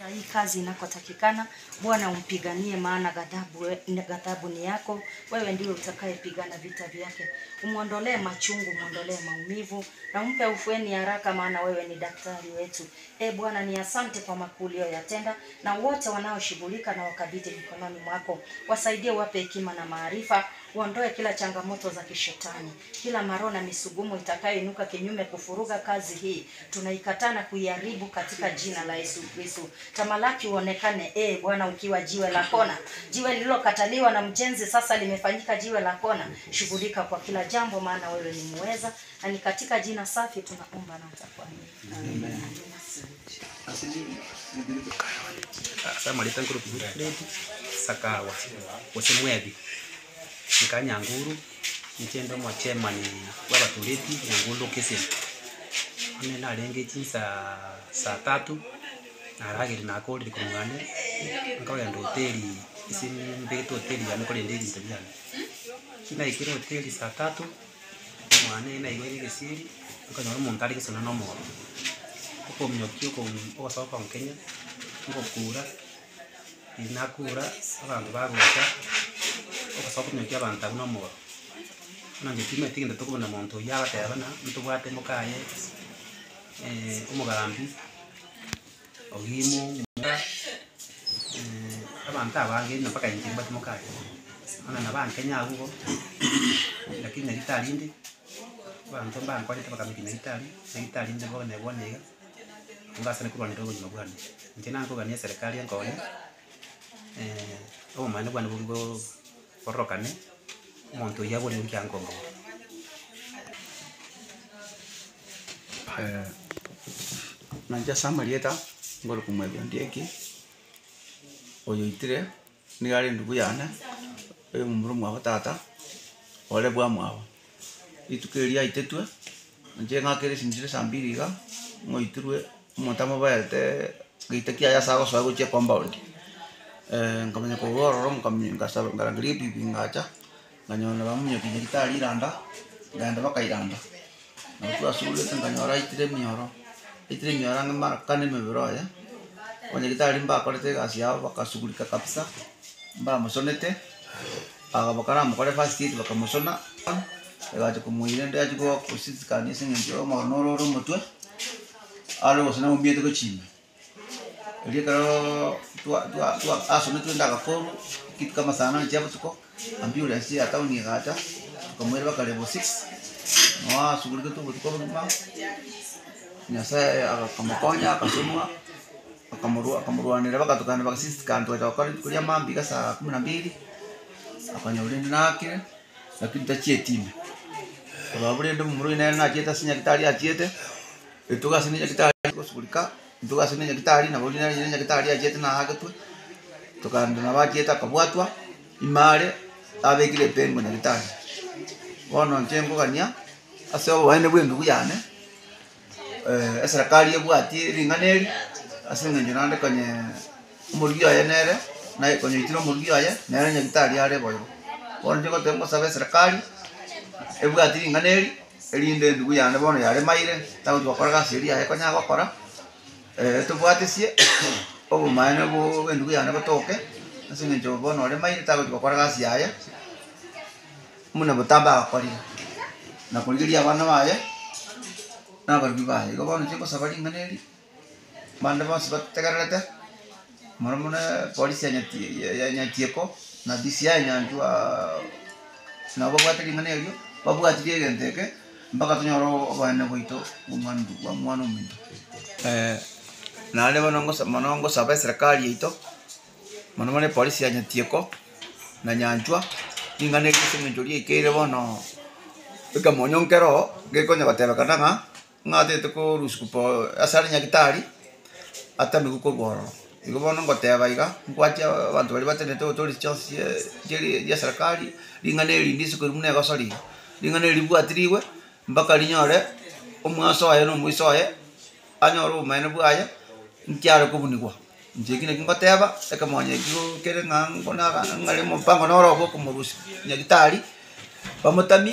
Hii kazi inakotakikana, Bwana umpiganie, maana ghadhabu ni yako. Wewe ndiwe utakayepigana vita vyake. Umuondolee machungu, muondolee maumivu na umpe ufueni haraka, maana wewe ni daktari wetu. Bwana, ni asante kwa makuu uliyoyatenda, na wote wanaoshughulika na wakabidhi mikononi mwako. Wasaidie, wape hekima na maarifa, uondoe kila changamoto za kishetani, kila maro na misugumo itakayoinuka kinyume kufuruga kazi hii. Tunaikataa na kuiharibu katika jina la Yesu Kristo. Tamalaki uonekane, Bwana, ukiwa jiwe la kona. Jiwe lililokataliwa na mjenzi sasa limefanyika jiwe la kona. Shughulika kwa kila jambo, maana wewe ni muweza, na ni katika jina safi tunaomba na tutakuamini. Amen. Sama leta nkuru kubutredi sakawa wasemwebi nikanyanguru nchendo mwa chairman waba tuleti nyangulu kesi ane na lenge tinsa saa 3 na ragiri na kodi kumwane ngawa ndo hoteli isini mbeto hoteli ya nkole ndezi ntabyana kina ikiro hoteli saa 3 mwane na iwe gesiri ukanyora montari kesona no mo ko myokyo ko osawa kwa Kenya ngo kura inakura abantu baruka osawa ko myokyo abantu no mo nanje time tinda to kubona monto ya batabana mtu bwate mukaye umugarambi ogimu abantu abange mpaka injimba mukaye ana nabantu Kenya ngo lakini nitalinde abantu mbanga kwa nitaka mikina Itali ndio nebonega ngasa ne kulwana ndogo nyabwana njena ngo gania serikali yankone o mane bwana bugo porokane monto yabo ni kyankombo nanja samarieta ngoro kumwebyo ndieki oyo itire ni gari ndugu yana oyo mumuru mwa tata ole bwa mwa itukeria itetwe nje ngakere sinjire sambiriga ngoiturwe motamo baete gitekia ya sago sago che compound nkamenya ko roro nkamenya sabo ngarangiri pipi ngacha nganyona bamunyo kijitali randa nganda bakairanda nakuwa asule nganyora itire mioro ngama kane mebiro ya onye kitali mba kolete gasi yao bakasugulika kabisa mba musonete aga bakara mukore fast aid bakamusona egaje kumuire ndaje ko kusizikani singenjo manororo mutwe alo wasana mumbiete ko chimba ele karo tua aso netu ndaga ko kit kama sana jabu tuko ambulance ya tauni gata kumuire bakale bo 6 no asugulika tu tuko mba nyasa aga kamakonya akasumwa akamurwanira bakatukana bakasizikani twakari kulia mambi kasa 12 akanyolinde nakire lakini tachie time ababule ndo mumuru ina na cheta sinya kitali achiete etuga sinya kitali kusugulika etuga sinya kitali na boli na sinya kitali achiete na hagatwe tukanda na bachieta kabwatwa imare abekire pengo na kitali wono njengo gania asebo bane bwendu kuyane serikali yebwati ringaneri asinga njirande kanye umurgiyo yenere na kwenye itiro murgiyo aya nere nyakitali yale boyo wono njengo tembo sabe serikali ebwati nganeri elinde ndugu yane bono yale maire tawo twakora seria yako nya gukora tubwatesie obu maana bo ndugu yane batoke asinga njo bono yale maire tawo twakora gasi aya muna botamba akori na kuligiria bana baye na barbi baye go bono njengo sabali nganeri banda bose bategarete marumuna polisi nyatieko na DCI nyanjua na bwate nganeri babwatire genteke mpaka tunyoro bana boito umwandu wa mwana umuntu nale manongo sabe serikali ito manomane polisi ya nyatieko na nyanjwa ingane kisemenjori ikere bono ikamonyonkero gekonya bateba kananga ngate tuko ruskupo asari nyakitari ata miguko goro igobono ngoteba iga ngwacha abantu bali batenete otori chance ya serikali ingane lindisi ko rumune gasori lingane libwatiriwe mpaka linyore omwaso ayo no mwiso aye anyoro mane bwaya nkyaro kubunigwa njekine ngoteba ekamonye kigo kere ngangona ngale mpango noro boko murusi nyagitari bamotami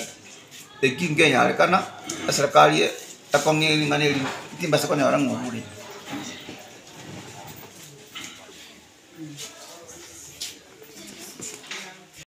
ekingenya kana serikali akonge ngane timba sekonyora ngobure Mm.